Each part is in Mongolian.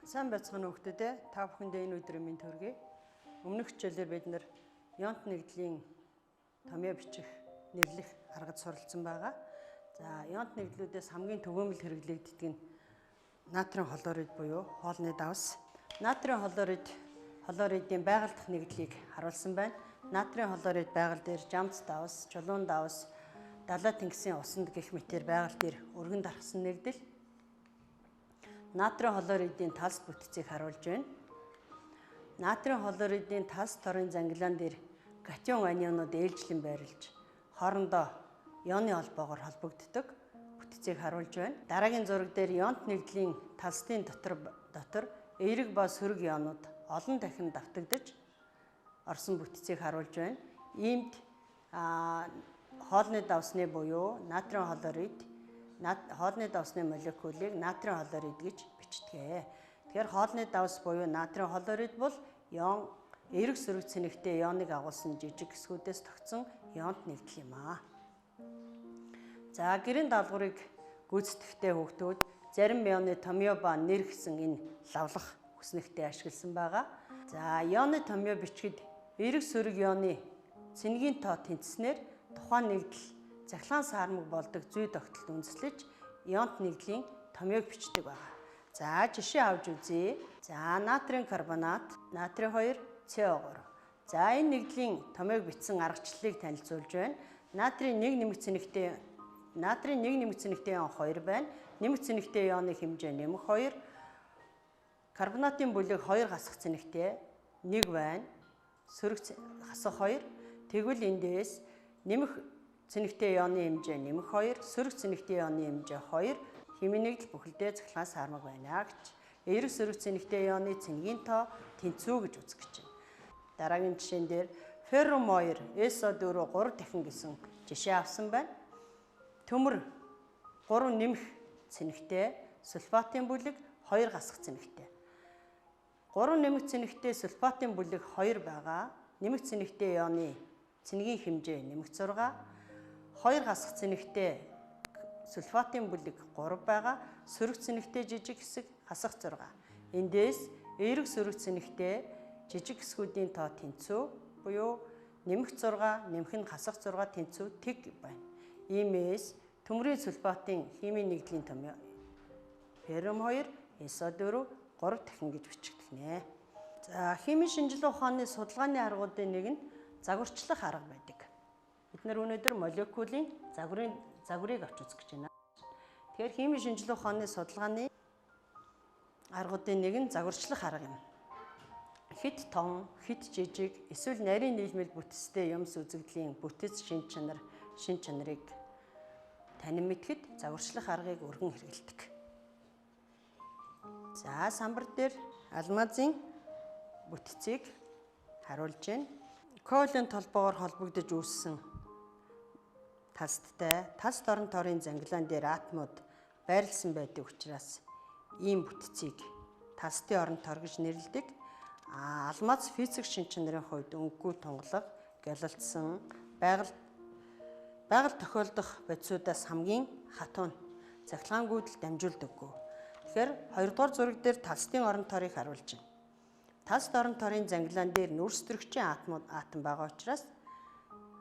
Сайн байцгаана хүүхдүүдээ. Та бүхэндээ энэ өдрийн мэнд хүргэе. Өмнөх хичээлээр бид нэр ионт нэгдлийн томьёо бичих, нэрлэх аргад суралцсан байгаа. За, ионт нэгдлүүдээс хамгийн түгээмэл хэрэглэгддэг нь натрийн хлорид буюу хоолны давс. Натрийн хлоридын байгаль дахь нэгдлийг харуулсан байна. Натрийн хлорид байгаль дээр жамц давс, чулуун давс, далай тэнгисийн усанд гэх мэтээр байгаль дээр өргөн дарахсан нэгдэл. Натрийн хлоридын талс бүтцийг харуулж байна. Натрийн хлоридын талс торын зангилаан дээр катион анионууд ээлжлэн байрлаж хоорондоо ионы холбоогоор холбогддог бүтцийг харуулж байна. Дараагийн зураг дээр ионт нэгдлийн талстын дотор эерэг ба сөрөг ионууд олон дахин давтагдаж орсон бүтцийг харуулж байна. Иймд хоолны давсны буюу натрийн хлорид хоолны давсны молекулыг натрийн хлорид гэж бичдэг. Тэгэхээр хоолны давс буюу натрийн хлорид бол ион эерэг сөрөг цэнэгтэй ионыг агуулсан жижиг хэсгүүдээс тогтсон ионт нэгдэл юм аа. За, гэрийн даалгаврыг гүйцэтгэхдээ хүүхдүүд зарим ионы томьёо ба нэр гэсэн энэ лавлах хүснэгтээ ашигласан байгаа. За, ионы томьёо бичгэд эерэг сөрөг ионы цэнэгийн тоо тэнцснээр тухайн нэгдэл цахилгаан саармаг болдог зүй тогтолд үндэслэж ионт нэгдлийн томьёог бичдэг байна. За, жишээ авч үзье. За, натрийн карбонат, натрий 2, CO3. За, энэ нэгдлийн томьёог бичсэн аргачлалыг танилцуулж байна. Натрийн 1 нэмэх цэнэгтэй ион 2 байна. Нэмэх цэнэгтэй ионы хэмжээ нэмэх 2. Карбонатын бүлэг 2 хасах цэнэгтэй 1 байна. Сөрөг хасах 2. Тэгвэл эндээс нэмэх цэнэгтэй ионы хэмжээ нэмэх 2, сөрөг цэнэгтэй ионы хэмжээ 2, химийн нэгдэл бүхэлдээ цахилгаан саармаг байна гэж. Эерэг сөрөг цэнэгтэй ионы цэнэгийн тоо тэнцүү гэж үзэх гэж байна. Дараагийн жишээн дээр феррум 2, SO4 3 дахин гэсэн жишээ авсан байна. Төмөр 3 нэмэх цэнэгтэй, сульфатын бүлэг 2 гасах цэнэгтэй. 3 нэмэх цэнэгтэй сульфатын бүлэг 2 байгаа. Нэмэх цэнэгтэй ионы цэнэгийн хэмжээ нэмэх 6, 2 гасах цэнэгтэй сульфатын бүлэг 3 байгаа. Сөрөг цэнэгтэй жижиг хэсэг хасах 6. Эндээс эерэг сөрөг цэнэгтэй жижиг хэсгүүдийн тоо тэнцүү буюу нэмэх 6, нэмэх нь хасах 6 тэнцүү тэг байна. Иймээс төмрийн сульфатын химийн нэгдлийн томьёо феррум 2, SO4 3 дахин гэж бичигдэх нэ. За, химийн шинжилгээ ухааны судалгааны аргуудын нэг нь загварчлах арга байдаг. Бид нар өнөөдөр молекулын загварыг авч үзэх гэж байна. Тэгэхээр химийн шинжилгээ ухааны судалгааны аргуудын нэг нь загварчлах арга юм. Хит том, хит жижиг, эсвэл нарийн нийлмэл бүтцтэй юмс үзэгдлийн бүтэц шин чанарыг танин мэдхэд загварчлах аргыг өргөн хэрэглэдэг. За, самбар дээр алмазын бүтцийг харуулж байна. Коалент толгоогоор холбогдож үүссэн талсттай талс орон торын зангилаан дээр атомууд байрлсан байдаг учраас ийм бүтцийг талстын орон тор гэж нэрлэдэг. Алмаз физик шин чанарын хувьд өнгөгүй тунгалаг, гялалзсан, байгаль тохиолдох бодисуудаас хамгийн хатуун цахилгаангүйдэл дамжуулдаггүй. Тэгэхээр 2 дугаар зураг дээр талстын орон торыг харуулж байна. Талс орон торын зангилаан дээр нүрстрэгчийн атом байгаа учраас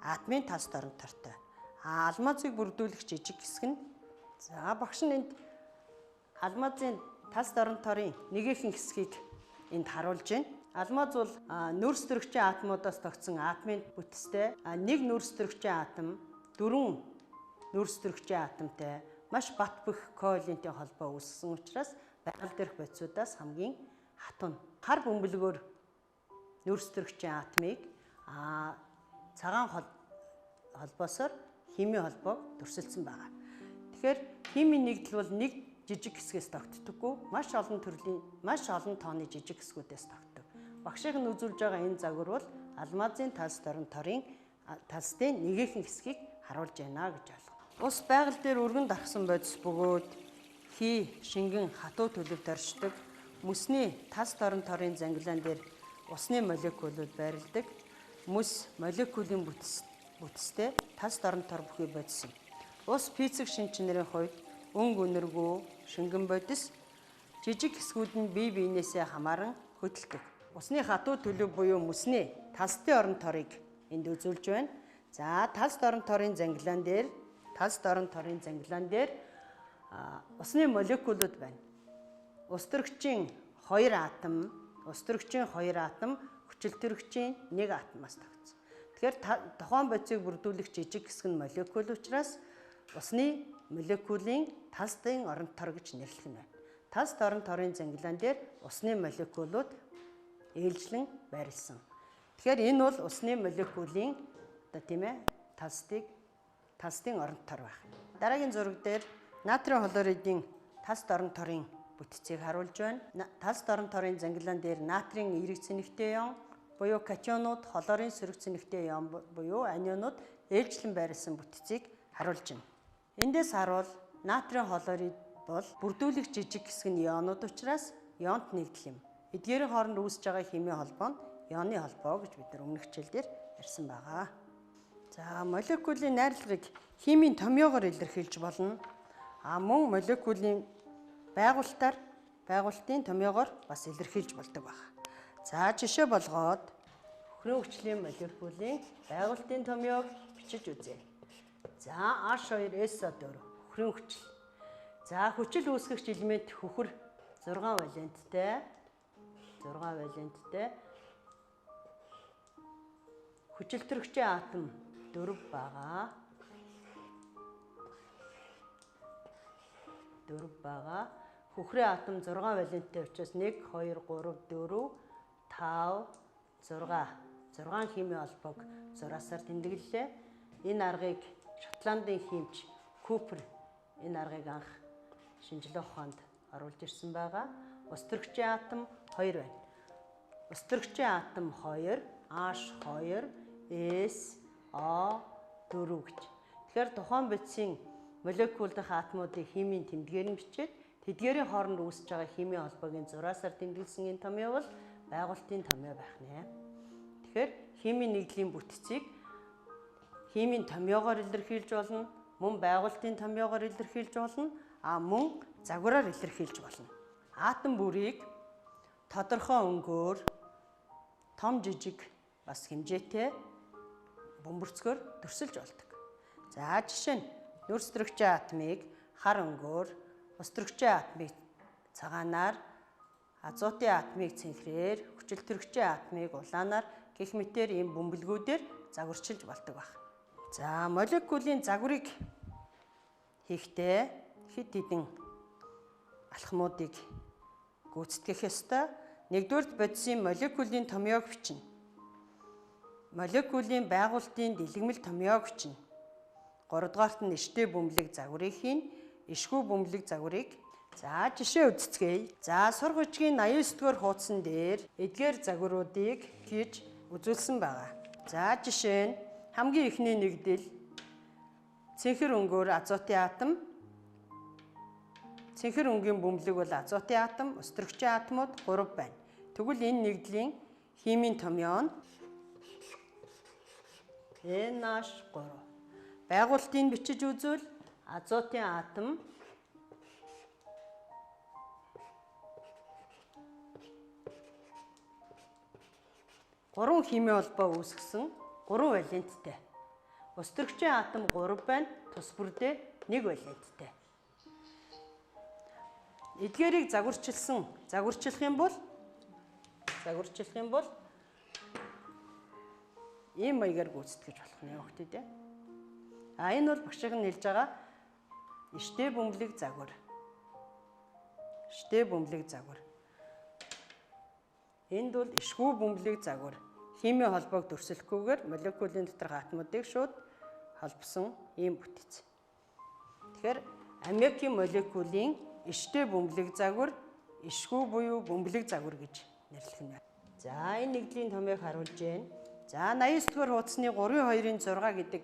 атомын талс орон тортой. Алмазыг бүрдүүлэх жижиг хэсэг нь багш нь энд алмазын талс орон торын нэгэн хэсгийг энд харуулж байна. Алмаз бол нүрстрэгчийн атомудаас тогтсон атомын бүтцтэй. Нэг нүрстрэгчийн атом 4 нүрстрэгчийн атомтай маш бат бөх коалентийн холбоо үүсгэсэн учраас байгаль дээрх бодисудаас хамгийн хатуун гар бөмбөлгөөр нүрстрэгчийн атомыг цагаан холбоосоор химийн холбоог төрсөлдсөн байгаа. Тэгэхээр химийн нэгдэл бол нэг жижиг хэсгээс тогтдоггүй, маш олон тооны жижиг хэсгүүдээс тогтдог. Багшийн нь үзүүлж байгаа энэ загвар бол алмазын талс орон торын талстын нэгэн хэсгийг харуулж байна гэж ойлгоо. Ус байгаль дээр өргөн дарахсан бодис бөгөөд шингэн хатуу төлөвт оршдог. Мөсний талс орон торын зангилаан дээр усны молекулууд байрладаг. Мөс молекулын бүтцтэй талс орон тор бүхий бодис юм. Ус физик шин чанарын хувьд өнгө өнөргөө, шингэн бодис, жижиг хэсгүүд нь бие биенээсээ хамааран хөдөлдөг. Усны хатуу төлөв буюу мөсний талстын орон торыг энд үзүүлж байна. За талст орон торын зангилаан дээр усны молекулууд байна. Ус төрөгчийн 2 атом, хүчилтөрөгчийн 1 атомоос тогтсон. Тэгэхээр тухайн бодисыг бүрдүүлэх жижиг хэсэг нь молекул учраас усны молекулын талстын орон тор гэж нэрлэх нь байна. Талст орон торын зангилаан дээр усны молекулууд ээлжлэн байрлсан. Тэгэхээр энэ бол усны молекулын талстын орон тор байх. Дараагийн зураг дээр натрийн хлоридын талст орон торын бүтцийг харуулж байна. Талст орон торын зангилаан дээр натрийн эерэг цэнэгтэй ион буюу катионууд, хлорын сөрөг цэнэгтэй ион буюу анионууд ээлжлэн байрлсан бүтцийг харуулж байна. Эндээс харуул натрийн хлорид бол бүрдүүлэх жижиг хэсэг нь ионууд учраас ионт нэгдэл юм. Эдгээрийн хооронд үүсэж байгаа химийн холбоо нь ионы холбоо гэж бид өмнөх хичээлдэр ярьсан байгаа. За молекулын найрлагыг химийн томьёогоор илэрхийлж болно. Мөн молекулын байгуулалтын томьёогоор бас илэрхийлж болдог байна. За жишээ болгоод хөхрийн хүчлийн молекулын байгуулалтын томьёог бичиж үзье. За H2SO4 хөхрийн хүчил. За хүчил үүсгэгч элемент хөхөр 6 валенттай. Хүчилтөрөгчийн атом 4 байгаа. Хөхрийн атом 6 валенттай учраас 1 2 3 4 5 6 химийн холбоог зураасаар тэмдэглэлээ. Энэ аргыг Шотландын химч Купер энэ аргыг анх шинжилгээ ухаанд оруулж ирсэн байгаа. Ус төрөгчийн атом 2 байна. Ус төрөгчийн атом 2 H2SO4 гэж. Тэгэхээр тухайн бодисын молекул дахь атомуудын химийн тэмдгээр нь бичээд тэдгээрийн хооронд үүсэж байгаа химийн холбоогийн зураасаар тэмдэглэсэн энэ томьёо бол байгуулалтын томьёо байх нэ. Тэгэхээр химийн нэгдлийн бүтцийг химийн томьёогоор илэрхийлж болно, мөн байгуулалтын томьёогоор илэрхийлж болно, мөн загвараар илэрхийлж болно. Атом бүрийг тодорхой өнгөөр том жижиг бас хэмжээтэй бөмбөрцгөөр төрсөлж болдог. За жишээ нь нүүрс төрөгчийн атомыг хар өнгөөр, ус төрөгчийн атомыг цагаанаар, азотын атомыг цэнхрээр, хүчил төрөгчийн атомыг улаанаар гэх мэтээр ийм бөмбөлгүүдээр загварчилж болдог байна. За молекулын загварыг хийхдээ хэд хэдэн алхмуудыг гүйцэтгэх ёстой. Нэгдүгээр бодисын молекулын томьёог бичнэ. Молекулын байгуулалтын дэлгэмэл томьёог бичнэ. 3 дугаарт нь иштэй бөмбөлөг загварыг хийн, ишгүй бөмбөлөг загварыг. За жишээ үздэцгээе. За сурах бичгийн 89-р хуудсан дээр эдгээр загваруудыг хийж үзүүлсэн байгаа. За жишээ нь хамгийн эхний нэгдэл цэнхэр өнгөөр азотын атом. Цэнхэр өнгийн бөмбөлөг бол азотын атом, ус төрөгчийн атомууд 3 байна. Тэгвэл энэ нэгдлийн химийн томьёо нь NH3. Байгуулалтыг бичиж үзвэл азотын атом гурван химийн холбоо үүсгэсэн 3 валенттай. Ус төрөгчийн атом 3 байна, тус бүрдээ 1 валенттай. Эдгээрийг загварчлах юм бол ийм маягаар гүйцэтгэж болох нэ хөхтөд. Энэ бол багшиг нь хэлж байгаа иштэй бөмбөлөг загвар. Энд бол ишгүй бөмбөлөг загвар. Химийн холбоог дүрслэхгүйгээр молекулын доторх атомуудыг шууд холбосон ийм бүтэц. Тэгэхээр аммиакийн молекулын иштэй бөмбөлөг загвар, ишгүй буюу бөмбөлөг загвар гэж нэрлэх нь байна. За энэ нэгдлийн томьёог харуулж байна. За 89-р хуудасны 3-2-6 гэдэг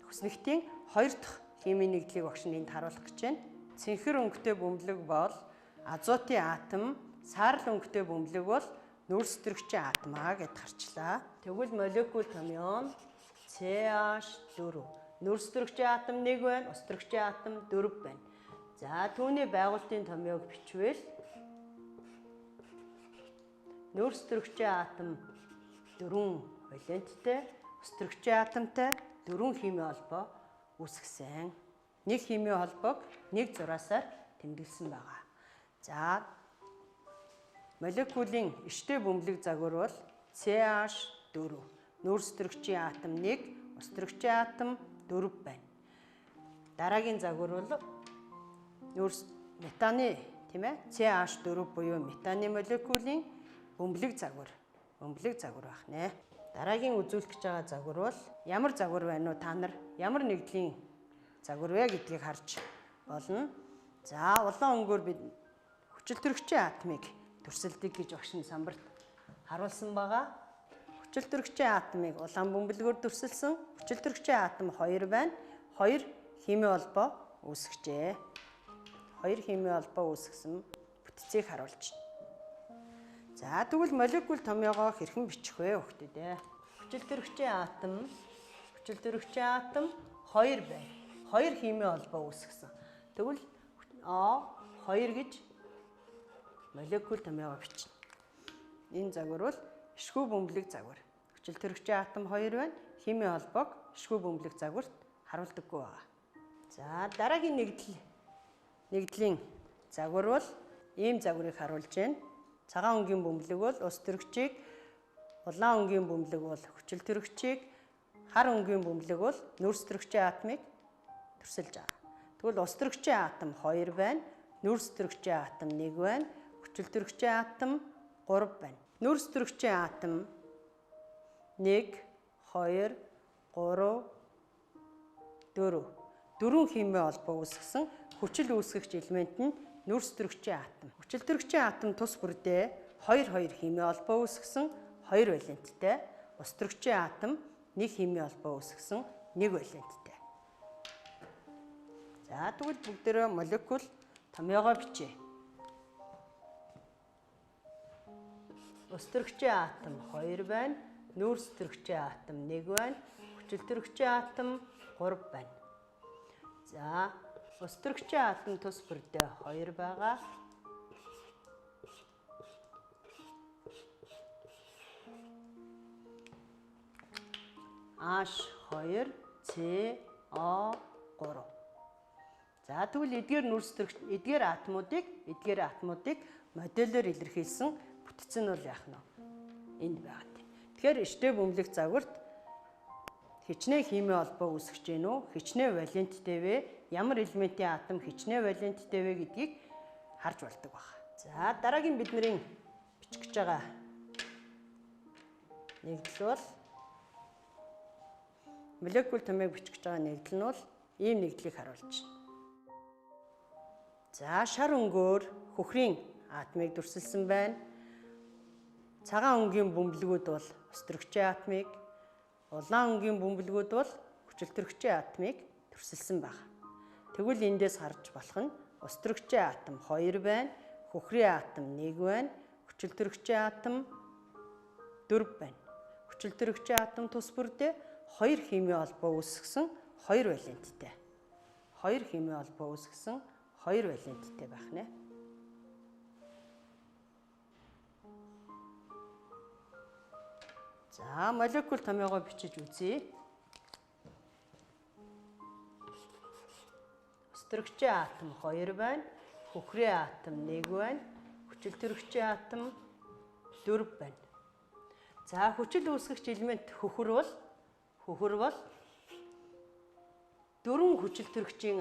хүснэгтийн 2 дахь химийн нэгдлийг багш нь энд харуулах гэж байна. Цэнхэр өнгөтэй бөмбөлөг бол азотын атом, саарл өнгөтэй бөмбөлөг бол нүүрс төрөгчийн атомаа гэд гарчлаа. Тэгвэл молекул томьёо нь CH4. Нүүрс төрөгчийн атом 1 байна, ус төрөгчийн атом 4 байна. За түүний байгуулалтын томьёог бичвэл нөөцлөгчийн атом 4 валенттэй, өстрөгчийн атомтай 4 химийн холбоо үүсгэсэн. Нэг химийн холбоог нэг зураасаар тэмдэглэсэн байгаа. За молекулын иштэй бөмбөлөг загвар бол CH4. Нөөцлөгчийн атом 1, өстрөгчийн атом 4 байна. Дараагийн загвар бол метаны тийм ээ CH4 буюу метаны молекулын бөмбөлөг загвар байх нэ. Дараагийн үзүүлэх гэж байгаа загвар бол ямар загвар байна уу? Та нар ямар нэгдлийн загвар вэ гэдгийг харж болно. За улаан өнгөөр бид хүчилтөрөгчийн атомыг төрсөлдөг гэж багш нь самбарт харуулсан байгаа. Хүчилтөрөгчийн атомыг улаан бөмбөлгөөр төрсөлсөн. Хүчилтөрөгчийн атом 2 байна. 2 химийн холбоо үүсгэжээ. 2 химийн холбоо үүсгэсэн бүтцийг харуулж байна. За тэгвэл молекул томьёогоо хэрхэн бичих вэ хүүхдүүд ээ? Хүчилтөрөгчийн атом 2 байна. 2 химийн холбоо үүсгэсэн. Тэгвэл O2 гэж молекул томьёогоо бичнэ. Энэ загвар бол ишгүй бөмбөлөг загвар. Хүчилтөрөгчийн атом 2 байна. Химийн холбоог ишгүй бөмбөлөг загварт харуулдаггүй байгаа. За дараагийн нэгдлийн загвар бол ийм загварыг харуулж байна. Цагаан өнгийн бөмбөлөг бол ус төрөгчийг, улаан өнгийн бөмбөлөг бол хүчилтөрөгчийг, хар өнгийн бөмбөлөг бол нөөц төрөгчийн атомыг төрсөлж байгаа. Тэгвэл ус төрөгчийн атом 2 байна, нөөц төрөгчийн атом 1 байна, хүчилтөрөгчийн атом 3 байна. Нөөц төрөгчийн атом 1, 2, 3, 4. 4 химийн холбоо үүсгэсэн хүчил үүсгэгч элемент нь нөөц төрөгчийн атом. Хүчилтөрөгчийн атом тус бүрдээ 2 химийн холбоо үүсгэсэн 2 валенттэй, ус төрөгчийн атом 1 химийн холбоо үүсгэсэн 1 валенттэй. За тэгвэл бүгдээрээ молекул томьёогоо бичье. Ус төрөгчийн атом 2 байна, нөөц төрөгчийн атом 1 байна, хүчилтөрөгчийн атом 3 байна. За ус төрөгчийн атом тус бүрдээ 2 байгаа. H2 CO3. За тэгвэл эдгээр атомуудыг модулоор илэрхийлсэн бүтц нь бол яах нь вэ? Энд байгаа тийм. Тэгэхээр иштэй бөмбөлөг загварт хичнээн химийн холбоо үүсгэж гэнэ үү? Хичнээн валенттэй вэ? Ямар элементийн атом хичнээн валенттэй вэ гэдгийг харж болдог байна. За дараагийн бидний бичих гэж байгаа нэгдэл бол молекул томьёог бичих гэж байгаа нэгдэл нь бол ийм нэгдлийг харуулж байна. За шар өнгөөр хөхрийн атомыг дүрсэлсэн байна. Цагаан өнгийн бөмбөлгүүд бол ус төрөгчийн атомыг, улаан өнгийн бөмбөлгүүд бол хүчилтөрөгчийн атомыг төрсөлсөн байна. Тэгвэл эндээс харж болох нь ус төрөгчийн атом 2 байна, хөхрийн атом 1 байна, хүчилтөрөгчийн атом 4 байна. Хүчилтөрөгчийн атом тус бүрдээ 2 химийн холбоо үүсгэсэн 2 валенттэй. 2 химийн холбоо үүсгэсэн 2 валенттэй байх нэ. За молекул томьёогоо бичиж үзье. Ус төрөгчийн атом 2 байна, хөхрийн атом 1 байна, хүчилтөрөгчийн атом 4 байна. За хүчил үүсгэгч элемент хөхөр бол 4 хүчилтөрөгчийн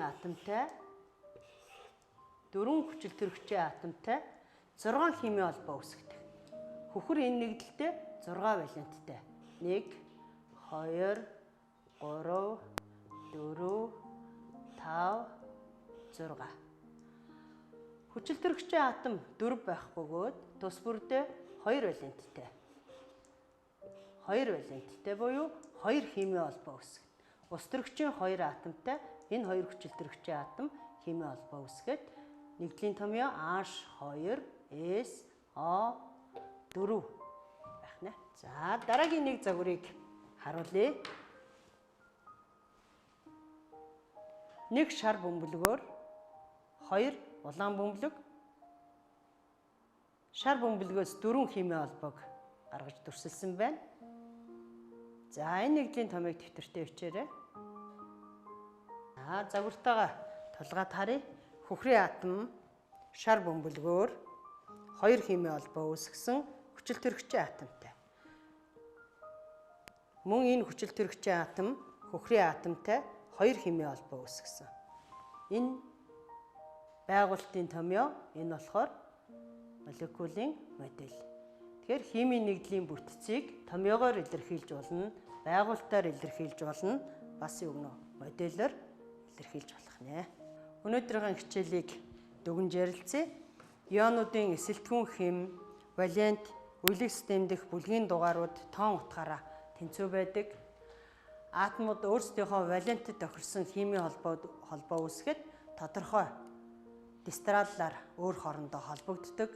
атомтай 6 химийн холбоо үүсгэдэг. Хөхөр энэ нэгдэлтэй 6 валенттэй. 1, 2, 3, 4, 5, 6. Хүчилтөрөгчийн атом 4 байх бөгөөд тус бүрдээ 2 валенттэй. 2 валенттэй буюу 2 химийн холбоо үүсгэнэ. Ус төрөгчийн 2 атомтай энэ 2 хүчилтөрөгчийн атом химийн холбоо үүсгээд нэгдлийн томьёо H2SO4 байх нэ. За дараагийн нэг загварыг харуулъя. Нэг шар бөмбөлгөөр 2 улаан бөмбөлөг шар бөмбөлгөөс 4 химийн холбоог гаргаж дүрсэлсэн байна. За энэ нэгдлийн томыг дэвтэртээ өчээрэй. Загвартайгаа тулгаад харъя. Хөхрийн атом шар бөмбөлгөөр 2 химийн холбоо үүсгэсэн хүчил төрөгчийн атомтай. Мөн энэ хүчил төрөгчийн атом хөхрийн атомтай 2 химийн холбоо үүсгэсэн. Энэ байгуулалтын томьёо энэ болохоор молекулын модель. Тэгэхээр химийн нэгдлийн бүтцийг томьёогоор илэрхийлж болно, байгуулалтаар илэрхийлж болно, бас юу гэнэ модельээр илэрхийлж болох нэ. Өнөөдрийн хичээлийг дүгнж ярилцъя. Ионуудын эсэлтгүүн хэм, валент, үеийг систем дэх бүлгийн дугаарууд тоон утгаараа тэнцүү байдаг. Атомууд өөрсдийнхөө валентэд тохирсон химийн холбоо үүсгэхэд тодорхой дистраллаар өөр хоорондоо холбогддог.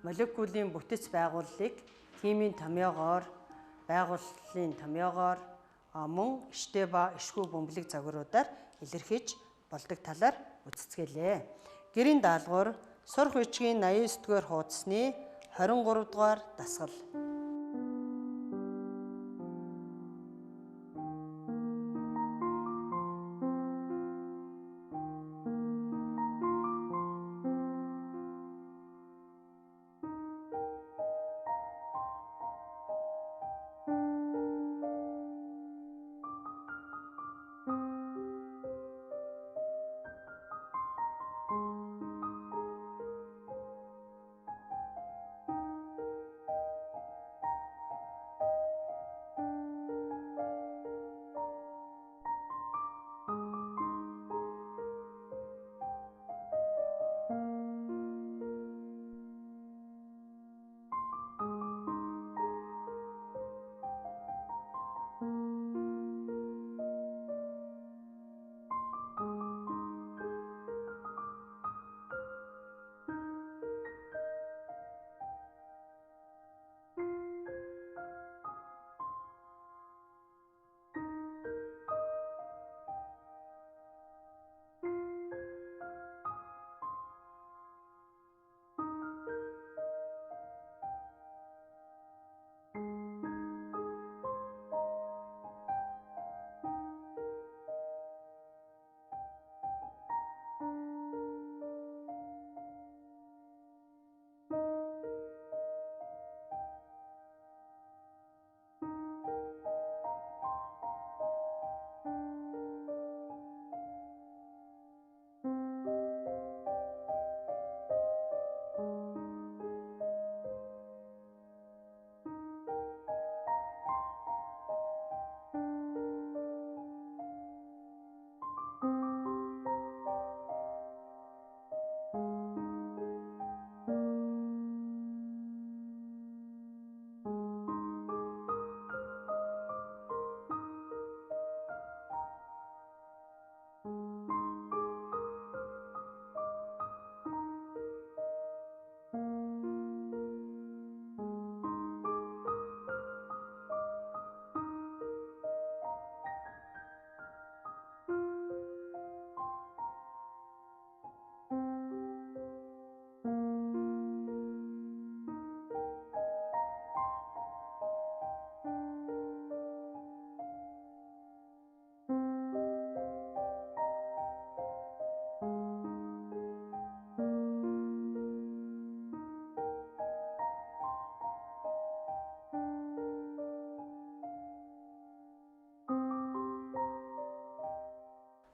Молекулын бүтэц байгууллыг химийн томьёогоор, байгууллын томьёогоор мөн иштэй ба ишгүй бөмбөлөг загваруудаар илэрхийлж болдог талаар үздэсгэлээ. Гэрийн даалгавар сурах бичгийн 89-р хуудасны 23-р дасгал.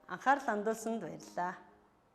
Анхаарал хандуулсанд баярлалаа.